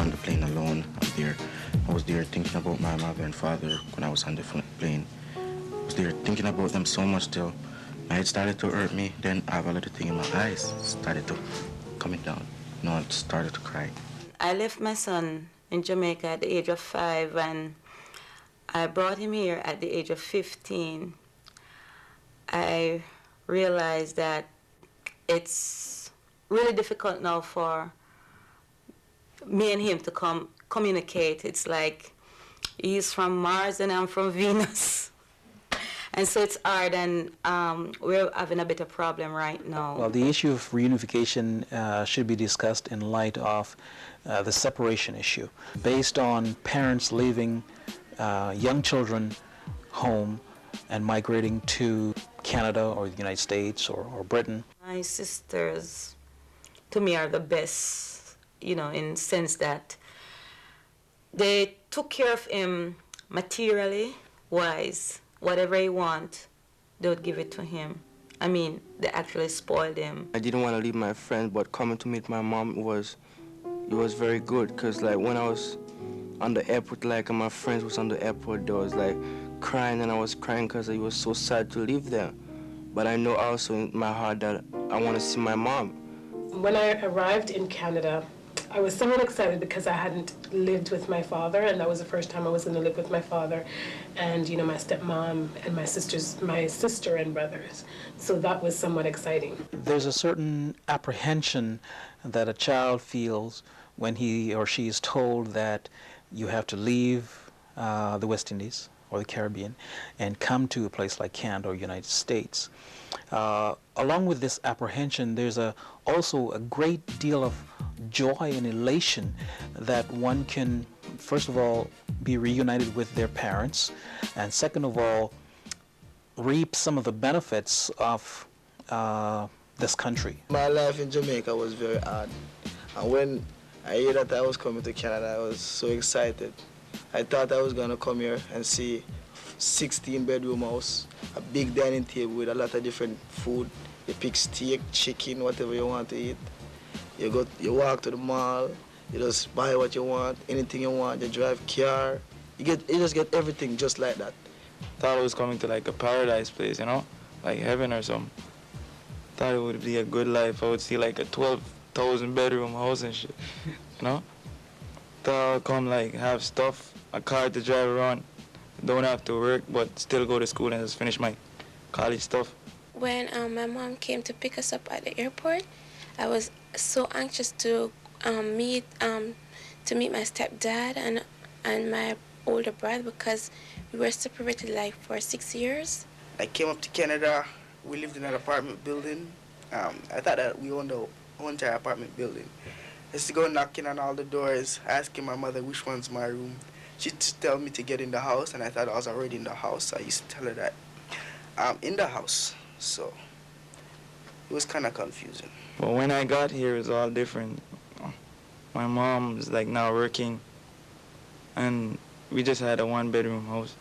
on the plane alone. I was there thinking about my mother and father when I was on the plane. I was there thinking about them so much till my head started to hurt me. Then I have a little thing in my eyes started to coming down. I started to cry. I left my son in Jamaica at the age of 5, and I brought him here at the age of 15. I realized that it's really difficult now for me and him to communicate. It's like he's from Mars and I'm from Venus. And so it's hard, and we're having a bit of problem right now. Well, the issue of reunification should be discussed in light of the separation issue, based on parents leaving young children home and migrating to Canada or the United States or Britain. My sisters, to me, are the best, in the sense that they took care of him materially wise. Whatever he wants, they would give it to him. I mean, they actually spoiled him. I didn't want to leave my friends, but coming to meet my mom was very good, because like when I was on the airport, like, and my friends was on the airport, they was like crying, and I was crying because it was so sad to leave them. But I know also in my heart that I want to see my mom. When I arrived in Canada, I was somewhat excited because I hadn't lived with my father, and that was the first time I was going to live with my father and, my stepmom and my sister and brothers. So that was somewhat exciting. There's a certain apprehension that a child feels when he or she is told that you have to leave the West Indies or the Caribbean and come to a place like Canada or United States. Along with this apprehension, there's also a great deal of joy and elation that one can, first of all, be reunited with their parents, and second of all, reap some of the benefits of this country. My life in Jamaica was very hard, and when I heard that I was coming to Canada, I was so excited. I thought I was going to come here and see 16-bedroom house, a big dining table with a lot of different food. You pick steak, chicken, whatever you want to eat. You walk to the mall, you just buy what you want, anything you want, you drive car. You just get everything just like that. Thought I was coming to like a paradise place, like heaven or something. Thought it would be a good life. I would see like a 12,000 bedroom house and shit, Thought I'd come like have stuff, a car to drive around, don't have to work, but still go to school and just finish my college stuff. When my mom came to pick us up at the airport, I was so anxious to meet my stepdad and my older brother, because we were separated like for 6 years. I came up to Canada. We lived in an apartment building. I thought that we owned the whole entire apartment building. I used to go knocking on all the doors, asking my mother which one's my room. She'd tell me to get in the house, and I thought I was already in the house. I used to tell her that I'm in the house. So it was kind of confusing. But when I got here, it was all different. My mom's like now working, and we just had a 1-bedroom house.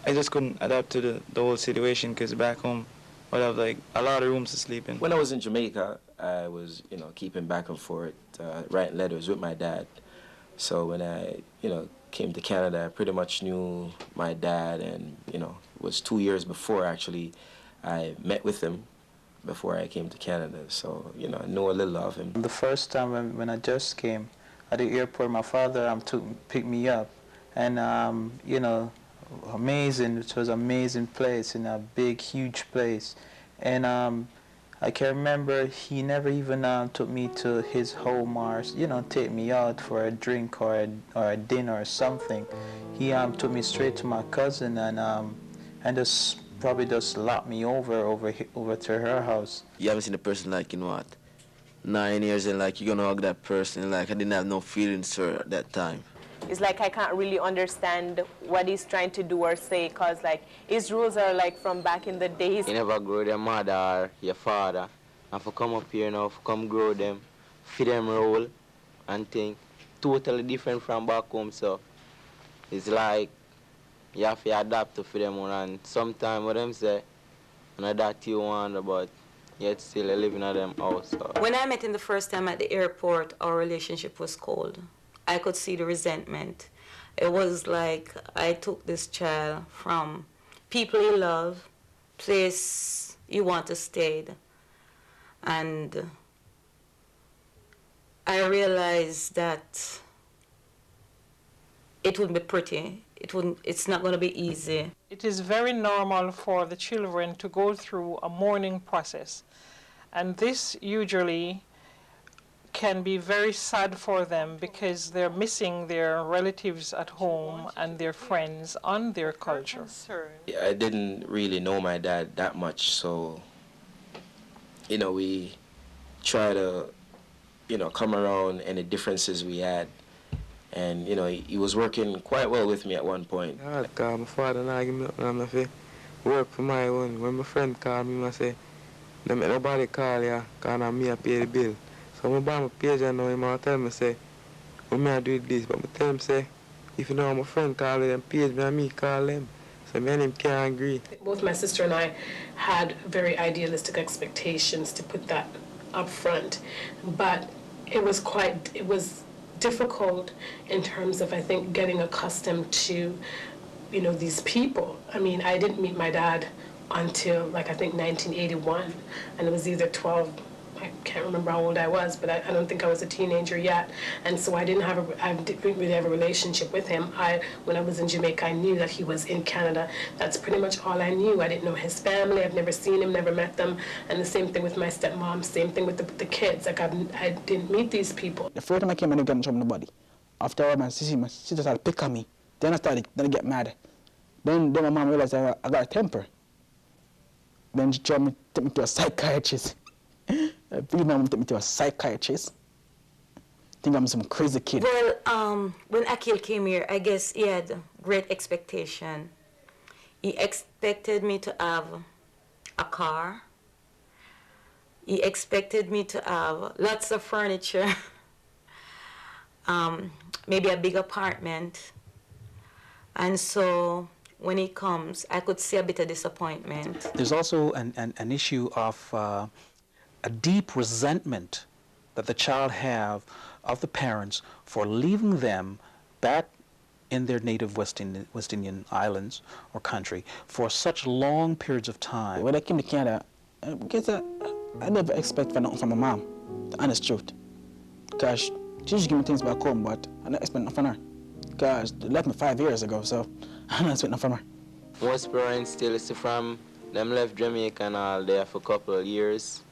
I just couldn't adapt to the whole situation, because back home, I'd have like a lot of rooms to sleep in. When I was in Jamaica, I was, keeping back and forth, writing letters with my dad. So when I, came to Canada, I pretty much knew my dad, and, it was 2 years before actually I met with him before I came to Canada. So, I know a little of him. The first time when I just came at the airport, my father picked me up, and, amazing. It was an amazing place, in a big, huge place. And I can remember he never even took me to his home or, take me out for a drink or a dinner or something. He took me straight to my cousin and just probably just locked me over to her house. You haven't seen a person like, 9 years, and like you're gonna hug that person, like I didn't have no feelings for her at that time. It's like I can't really understand what he's trying to do or say, because like his rules are like from back in the days. You never grow their mother or your father, and for come up here now, for come grow them, feed them roll and think, totally different from back home. So it's like you have to adapt to feed them on, and sometimes what them say, and that you want, but yet still I live in them house. So. When I met him the first time at the airport, our relationship was cold. I could see the resentment. It was like I took this child from people you love, place you want to stay, and I realized that it wouldn't be pretty. It's not going to be easy. It is very normal for the children to go through a mourning process. And this usually can be very sad for them because they're missing their relatives at home and their friends and their culture. I didn't really know my dad that much, so, we try to, come around any differences we had. And, he was working quite well with me at one point. Yeah, because my father now give me up and I'm say, work for my own. When my friend called me, I say, don't make nobody call you, because I'm me I pay the bill. So I buy my page and now he tell me, say, what me I do this? But I tell him, say, if you know my friend call them page, me and me call them. So me and him can't agree. Both my sister and I had very idealistic expectations, to put that up front. But it was difficult in terms of, I think, getting accustomed to, these people. I mean, I didn't meet my dad until, I think 1981, and it was either 12, I can't remember how old I was, but I don't think I was a teenager yet, and so I didn't really have a relationship with him. When I was in Jamaica, I knew that he was in Canada. That's pretty much all I knew. I didn't know his family. I've never seen him, never met them, and the same thing with my stepmom, same thing with the kids. I didn't meet these people. The first time I came, I didn't get in trouble with nobody. After my sister started pick on me. Then I get mad. Then my mom realized I got a temper. Then she took me to a psychiatrist. I believe my mom took me to a psychiatrist. Think I'm some crazy kid. Well, when Akil came here, I guess he had great expectation. He expected me to have a car. He expected me to have lots of furniture, maybe a big apartment. And so when he comes, I could see a bit of disappointment. There's also an issue of a deep resentment that the child have of the parents for leaving them back in their native West Indian islands or country for such long periods of time. When I came to Canada, I never expect for nothing from my mom, the honest truth. Because she just give me things back home, but I never expect nothing from her. Because they left me 5 years ago, so I don't expect nothing from her. Most parents still see from them left Jamaica and all there for a couple of years.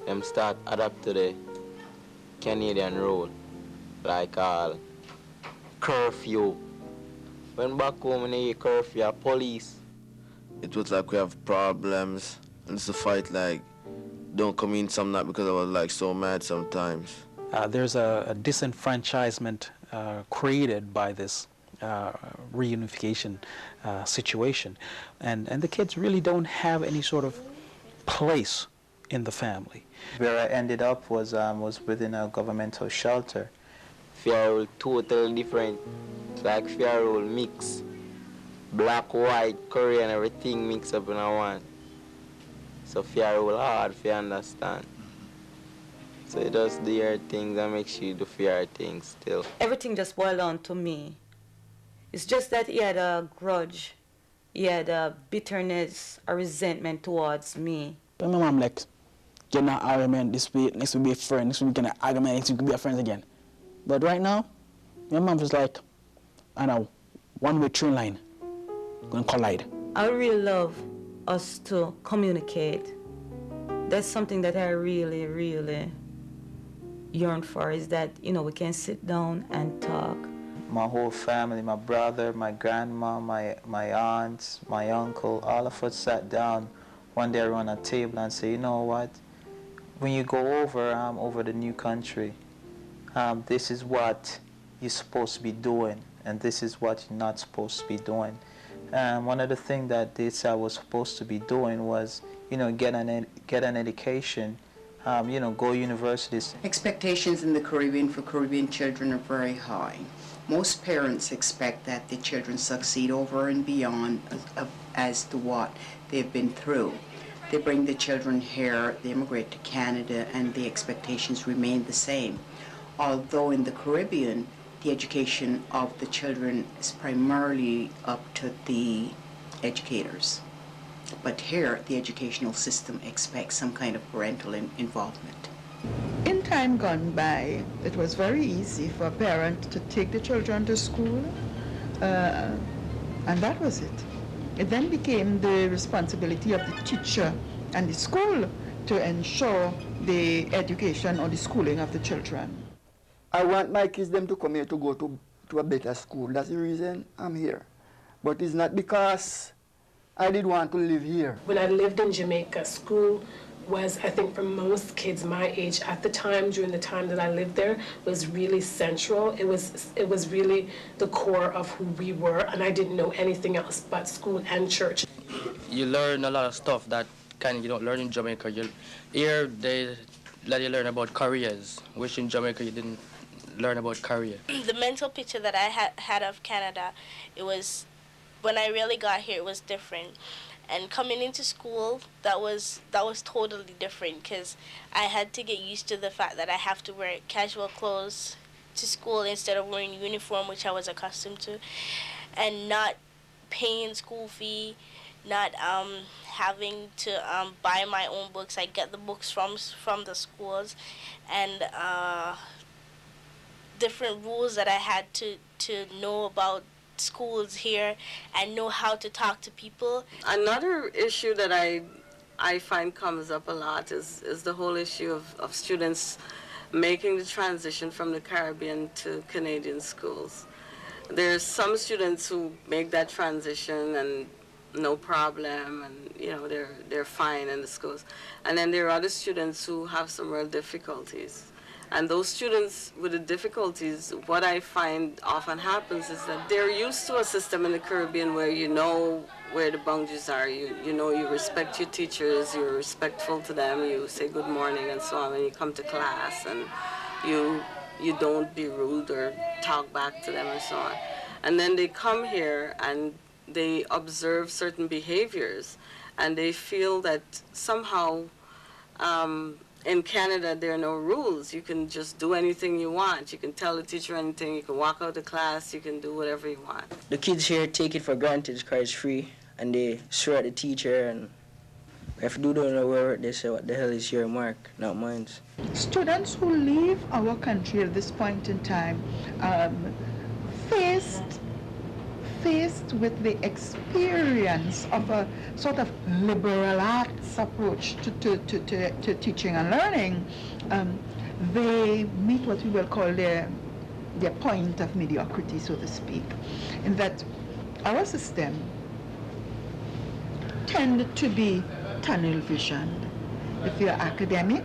Them start adapt to the Canadian road, like all curfew. When back home when they hear curfew, police. It was like we have problems, and it's a fight like, don't come in some night because I was like so mad sometimes. There's a disenfranchisement created by this reunification situation, and the kids really don't have any sort of place in the family. Where I ended up was within a governmental shelter. Fear totally different. It's like fear mix. Black, white, Korean, everything mixed up in one. So fear hard to understand. So it does the hard things and makes you do fear things still. Everything just boiled down to me. It's just that he had a grudge. He had a bitterness, a resentment towards me. But my mom like, get an argument this week, next week be a friend, next week get an argument, next week be a friend again. But right now, my mom was like, I know, one-way train line, gonna collide. I really love us to communicate. That's something that I really, really yearn for, is that, we can sit down and talk. My whole family, my brother, my grandma, my aunts, my uncle, all of us sat down one day around a table and say, you know what, when you go over the new country, this is what you're supposed to be doing, and this is what you're not supposed to be doing. One of the things that they said I was supposed to be doing was, get an education, go universities. Expectations in the Caribbean for Caribbean children are very high. Most parents expect that the children succeed over and beyond as to what they've been through. They bring the children here, they immigrate to Canada, and the expectations remain the same. Although in the Caribbean, the education of the children is primarily up to the educators. But here, the educational system expects some kind of parental involvement. In time gone by, it was very easy for a parent to take the children to school, and that was it. It then became the responsibility of the teacher and the school to ensure the education or the schooling of the children. I want my kids them to come here to go to a better school. That's the reason I'm here. But it's not because I did want to live here. When I lived in Jamaica, school was, I think for most kids my age at the time, during the time that I lived there, was really central. It was really the core of who we were, and I didn't know anything else but school and church. You learn a lot of stuff that kind of you don't learn in Jamaica. Here they let you learn about careers, which in Jamaica you didn't learn about career. The mental picture that I had of Canada, it was, when I really got here, it was different. And coming into school, that was totally different, because I had to get used to the fact that I have to wear casual clothes to school instead of wearing uniform, which I was accustomed to, and not paying school fee, not having to buy my own books. I get the books from the schools, and different rules that I had to know about schools here and know how to talk to people. Another issue that I find comes up a lot is the whole issue of students making the transition from the Caribbean to Canadian schools. There's some students who make that transition and no problem, and you know they're fine in the schools, and then there are other students who have some real difficulties. And those students with the difficulties, what I find often happens is that they're used to a system in the Caribbean where you know where the boundaries are. You know you respect your teachers, you're respectful to them, you say good morning and so on when you come to class, and you don't be rude or talk back to them and so on. And then they come here and they observe certain behaviors, and they feel that somehow in Canada, there are no rules. You can just do anything you want. You can tell the teacher anything. You can walk out of class. You can do whatever you want. The kids here take it for granted because it's free, and they swear at the teacher, and if you don't know where they say, what the hell is your mark, not mine. Students who leave our country at this point in time faced with the experience of a sort of liberal arts approach to teaching and learning, they meet what we will call their point of mediocrity, so to speak, in that our system tend to be tunnel visioned. If you're academic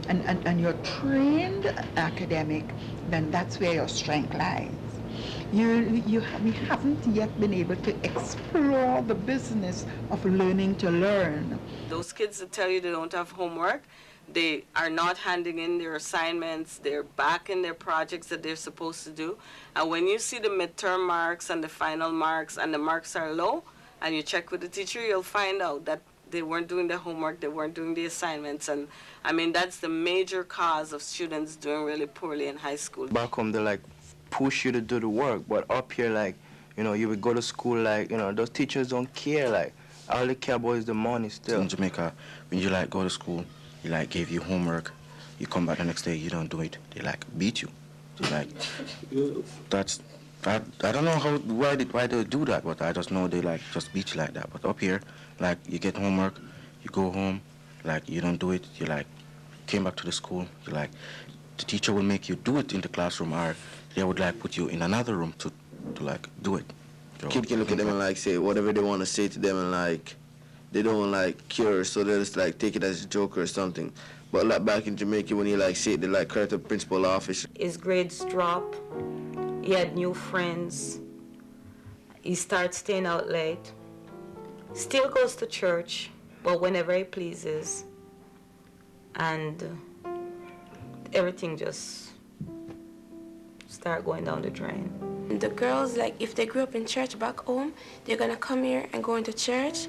and you're trained academic, then that's where your strength lies. We haven't yet been able to explore the business of learning to learn. Those kids that tell you they don't have homework, they are not handing in their assignments, they're back in their projects that they're supposed to do. And when you see the midterm marks and the final marks and the marks are low, and you check with the teacher, you'll find out that they weren't doing the homework, they weren't doing the assignments. And I mean, that's the major cause of students doing really poorly in high school. Back home, they like push you to do the work, but up here, like, you know, you would go to school, like, you know, those teachers don't care, like, all they care about is the money still. In Jamaica, when you like go to school, you like give you homework, you come back the next day, you don't do it, they like beat you. They like, that's, I don't know why they do that, but I just know they like just beat you like that. But up here, like you get homework, you go home, like you don't do it, you like came back to the school, you like, the teacher will make you do it in the classroom, or they would like put you in another room to like do it. So, kid can look at them and like say whatever they want to say to them, and like they don't like care, so they just like take it as a joke or something. But like back in Jamaica, when you like say it, they like credit the principal office. His grades drop. He had new friends. He starts staying out late. Still goes to church, but whenever he pleases. And everything just start going down the drain. The girls, like, if they grew up in church back home, they're gonna come here and go into church.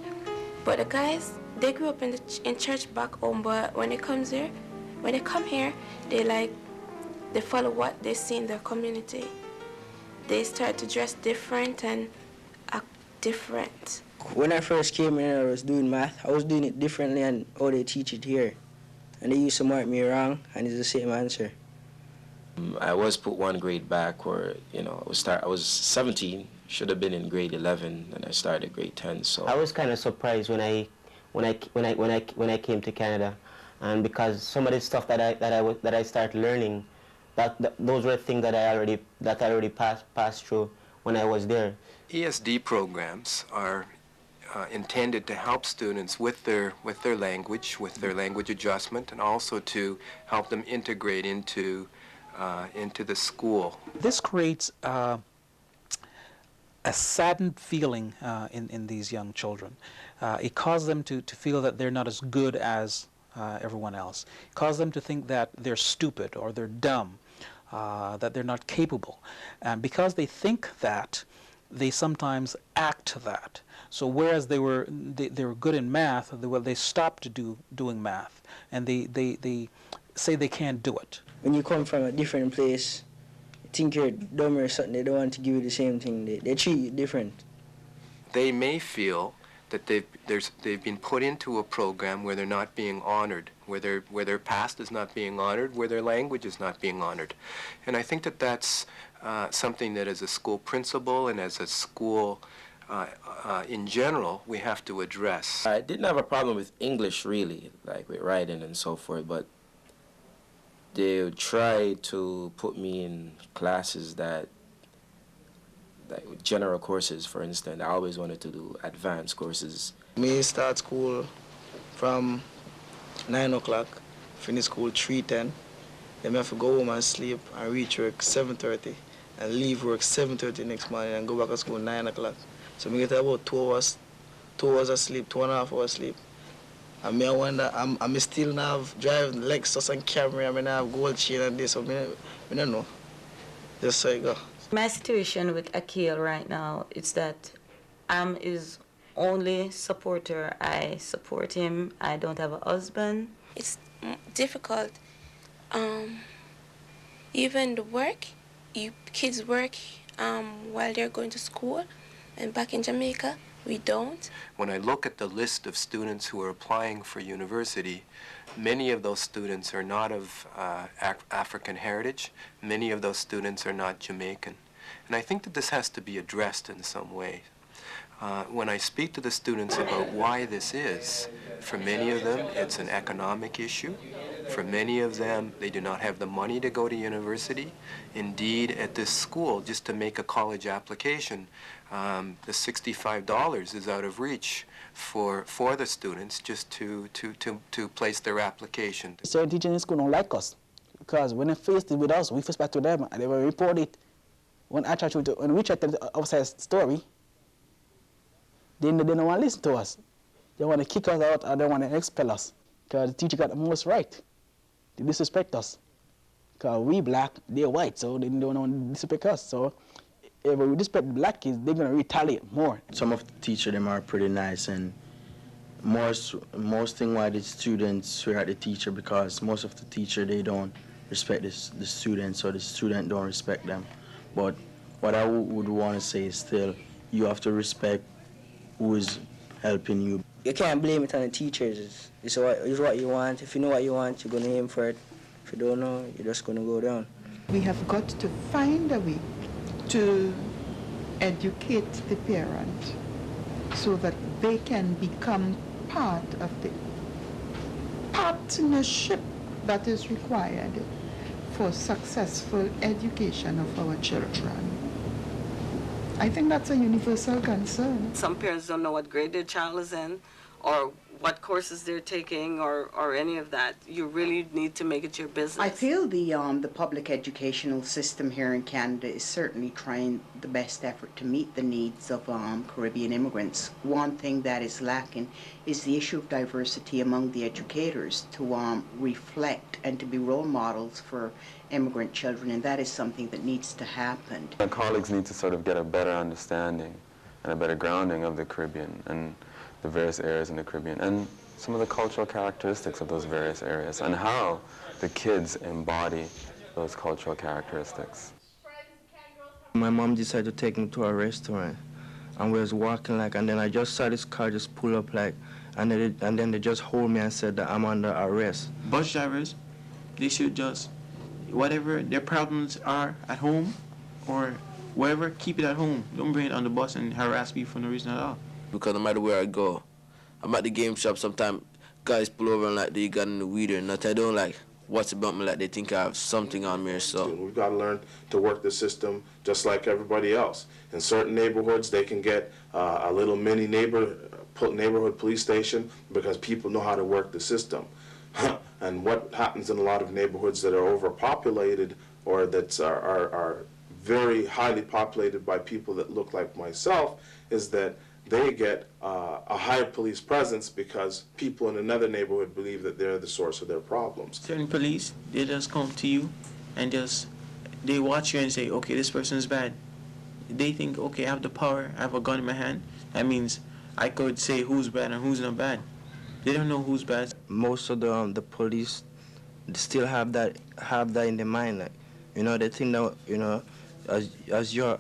But the guys, they grew up in church back home, but when they come here, they follow what they see in their community. They start to dress different and act different. When I first came in, I was doing math. I was doing it differently and how they teach it here. And they used to mark me wrong, and it's the same answer. I was put one grade back where, you know, I was 17, should have been in grade 11, and I started grade 10. So I was kind of surprised when I came to Canada, and because some of the stuff that I started learning, those were things that I already passed through when I was there. ESD programs are intended to help students with their language adjustment, and also to help them integrate into the school. This creates a saddened feeling in these young children. It causes them to feel that they're not as good as everyone else. It causes them to think that they're stupid or they're dumb, that they're not capable. And because they think that, they sometimes act that. So whereas they were good in math, they stopped doing math, and they say they can't do it. When you come from a different place, you think you're dumb or something, they don't want to give you the same thing. They treat you different. They may feel that they've been put into a program where they're not being honored, where their past is not being honored, where their language is not being honored. And I think that that's something that as a school principal and as a school in general, we have to address. I didn't have a problem with English, really, like with writing and so forth, but they would try to put me in classes like general courses, for instance. I always wanted to do advanced courses. Me start school from 9 o'clock, finish school 3:10. Then I have to go home and sleep and reach work 7:30 and leave work 7:30 next morning and go back to school 9 o'clock. So I get about 2 hours of sleep, 2.5 hours sleep. And I wonder, I'm still now driving Lexus and Camry, I have gold chain and this, so I don't know. Just so I go. My situation with Akil right now is that I'm his only supporter. I support him. I don't have a husband. It's difficult. Even the work, kids work while they're going to school, and back in Jamaica, we don't. When I look at the list of students who are applying for university, many of those students are not of African heritage. Many of those students are not Jamaican. And I think that this has to be addressed in some way. When I speak to the students about why this is, for many of them, it's an economic issue. For many of them, they do not have the money to go to university. Indeed, at this school, just to make a college application, the $65 is out of reach for the students just to place their application. Certain teachers in school don't like us because when they faced it with us, we faced back to them and they will report it. When we try to tell the outside story, they don't want to listen to us. They want to kick us out or they want to expel us because the teacher got the most right. They disrespect us because we black, they're white, so they don't want to disrespect us. So if we respect black kids, they're going to retaliate more. Some of the teachers, them are pretty nice, and most thing why the students swear at the teacher because most of the teacher, they don't respect the students, or the student don't respect them. But what I would want to say is still, you have to respect who is helping you. You can't blame it on the teachers. It's what you want. If you know what you want, you're going to aim for it. If you don't know, you're just going to go down. We have got to find a way to educate the parent so that they can become part of the partnership that is required for successful education of our children. I think that's a universal concern. Some parents don't know what grade their child is in or what courses they're taking or any of that. You really need to make it your business. I feel the public educational system here in Canada is certainly trying the best effort to meet the needs of Caribbean immigrants. One thing that is lacking is the issue of diversity among the educators to reflect and to be role models for immigrant children, and that is something that needs to happen. My colleagues need to sort of get a better understanding and a better grounding of the Caribbean and the various areas in the Caribbean. And some of the cultural characteristics of those various areas and how the kids embody those cultural characteristics. My mom decided to take me to a restaurant, and we was walking like, and then I just saw this car just pull up like, and then they just hold me and said that I'm under arrest. Bus drivers, they should just, whatever their problems are at home or wherever, keep it at home. Don't bring it on the bus and harass people for no reason at all. Because no matter where I go, I'm at the game shop, sometimes guys pull over and like they got in the weed or not. I don't like what's about me, like they think I have something on me or so. We've got to learn to work the system just like everybody else. In certain neighborhoods, they can get a little mini neighborhood police station because people know how to work the system. And what happens in a lot of neighborhoods that are overpopulated or that are very highly populated by people that look like myself is that they get a higher police presence because people in another neighborhood believe that they're the source of their problems. Certain police, they just come to you and they watch you and say, okay, this person is bad. They think, okay, I have the power, I have a gun in my hand. That means I could say who's bad and who's not bad. They don't know who's bad. Most of the police still have that in their mind, like, you know, they think that, you know, as you're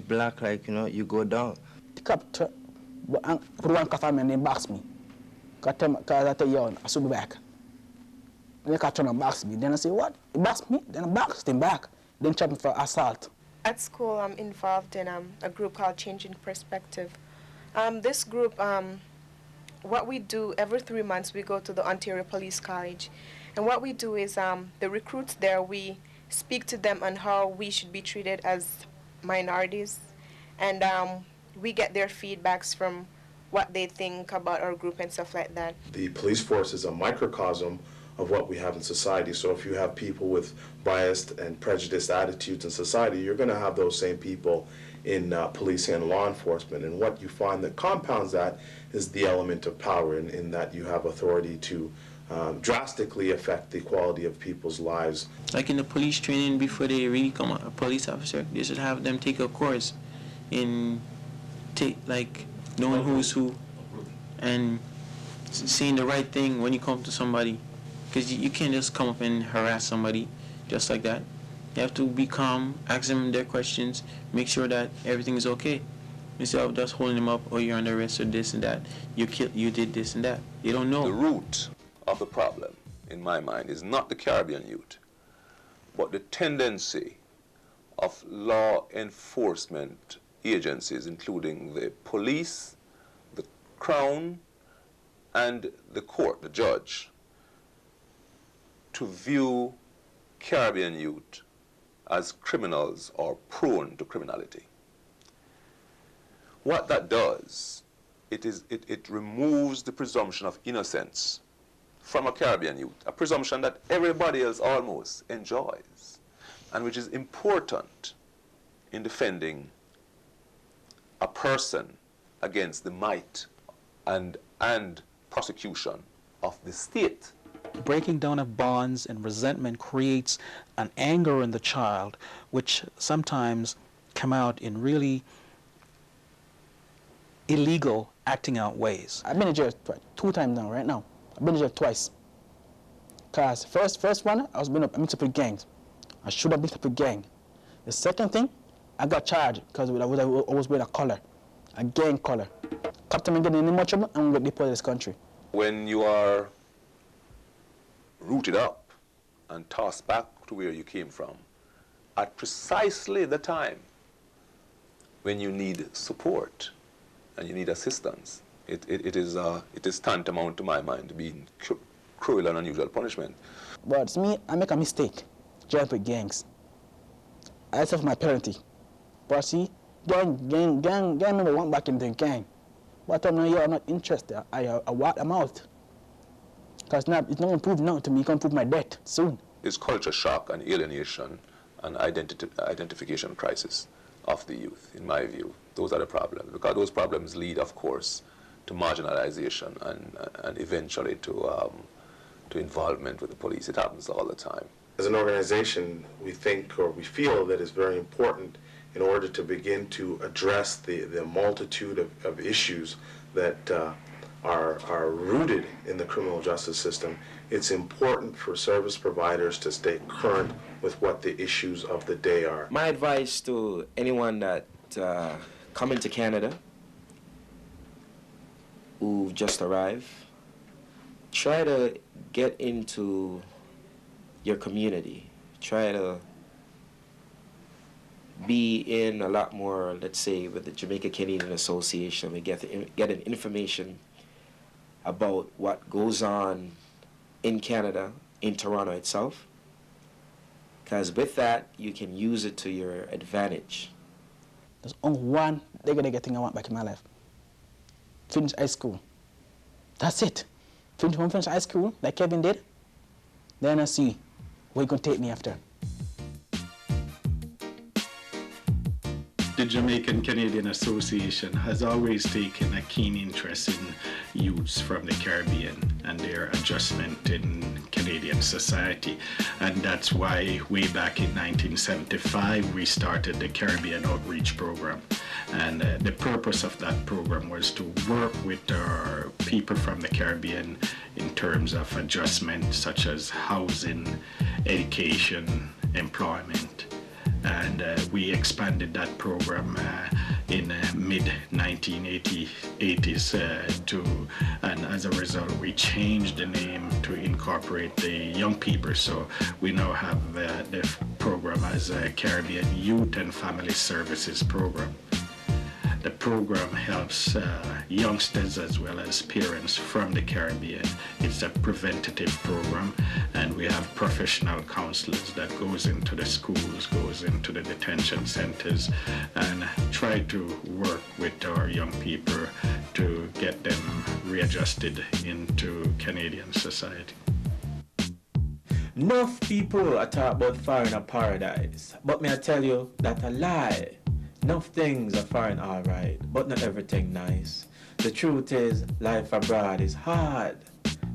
black, like, you know, you go down. The cop put one cuff on me and then box me. Cause I tell you, I should be back. And the cop trying to box me. Then I say, what? He boxed me? Then I boxed him back. Then charged me for assault. At school, I'm involved in a group called Changing Perspective. This group, what we do, every 3 months we go to the Ontario Police College. And what we do is the recruits there, we speak to them on how we should be treated as minorities. And we get their feedbacks from what they think about our group and stuff like that. The police force is a microcosm of what we have in society. So if you have people with biased and prejudiced attitudes in society, you're going to have those same people in policing and law enforcement. And what you find that compounds that is the element of power in that you have authority to drastically affect the quality of people's lives. Like in the police training, before they really become a police officer, they should have them take a course in knowing who's who and saying the right thing when you come to somebody. Because you can't just come up and harass somebody just like that. You have to be calm, ask them their questions, make sure that everything is okay. Instead of just holding them up, oh, you're under arrest or this and that. You did this and that. They don't know. The root of the problem, in my mind, is not the Caribbean youth, but the tendency of law enforcement agencies, including the police, the Crown, and the court, the judge, to view Caribbean youth as criminals or prone to criminality. What that does, it removes the presumption of innocence from a Caribbean youth, a presumption that everybody else almost enjoys, and which is important in defending a person against the might and prosecution of the state. Breaking down of bonds and resentment creates an anger in the child, which sometimes come out in really illegal acting out ways. I've been in jail 2 times now, right now. I've been in jail twice. Because first one, I was mixed up with gangs. I should have mixed up with gang. The second thing, I got charged because I was wearing a collar, a gang collar. Captain me getting in much trouble and get deported this country. When you are rooted up and tossed back to where you came from, at precisely the time when you need support and you need assistance, it is tantamount to my mind being cruel and unusual punishment. But it's me, I make a mistake, join with gangs. I suffer my parenting. But see, gang member want back in the gang. But I'm not interested. I walk them out. Because it's not going to prove nothing to me. It's going to prove my debt soon. It's culture shock and alienation and identification crisis of the youth, in my view. Those are the problems. Because those problems lead, of course, to marginalization and eventually to involvement with the police. It happens all the time. As an organization, we think or we feel that it's very important in order to begin to address the multitude of issues that are rooted in the criminal justice system, it's important for service providers to stay current with what the issues of the day are. My advice to anyone that coming to Canada who just arrived, try to get into your community. Try to be in a lot more, let's say, with the Jamaica Canadian Association. We get an information about what goes on in Canada, in Toronto itself. Because with that, you can use it to your advantage. There's only one negative thing I want back in my life. Finish high school. That's it. Finish high school, like Kevin did. Then I see where you can take me after. The Jamaican Canadian Association has always taken a keen interest in youths from the Caribbean and their adjustment in Canadian society. And that's why way back in 1975 we started the Caribbean Outreach Program. And the purpose of that program was to work with our people from the Caribbean in terms of adjustment such as housing, education, employment. And we expanded that program in mid-1980s and as a result we changed the name to incorporate the young people. So we now have the program as a Caribbean Youth and Family Services Program. The program helps youngsters as well as parents from the Caribbean. It's a preventative program, and we have professional counselors that goes into the schools, goes into the detention centers, and try to work with our young people to get them readjusted into Canadian society. Enough people are talk about foreign paradise, but may I tell you that a lie. Enough things are foreign alright, but not everything nice. The truth is, life abroad is hard.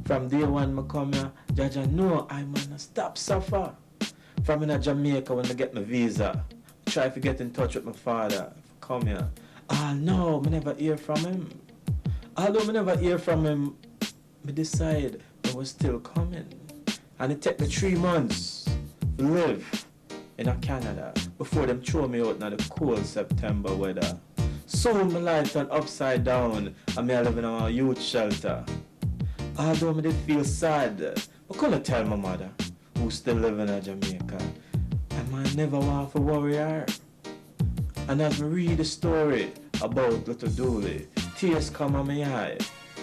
From day one I come here, Jaja know I must stop suffer. From in Jamaica when I get my visa, try to get in touch with my father, come here. No, I never hear from him. Although I never hear from him, I decide I was still coming. And it took me 3 months to live in Canada before them throw me out in the cold September weather. Soon my life turned upside down and me living in a youth shelter. Although I did feel sad, I couldn't tell my mother, who still living in Jamaica, and I never want to worry her. And as I read the story about little Dooley, tears come on my eye.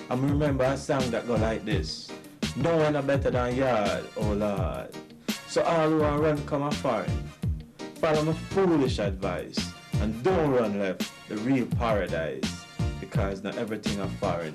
I remember a song that go like this: no one are better than yard, oh Lord. So all who are run come a foreign, follow my foolish advice, and don't run left the real paradise, because not everything are foreign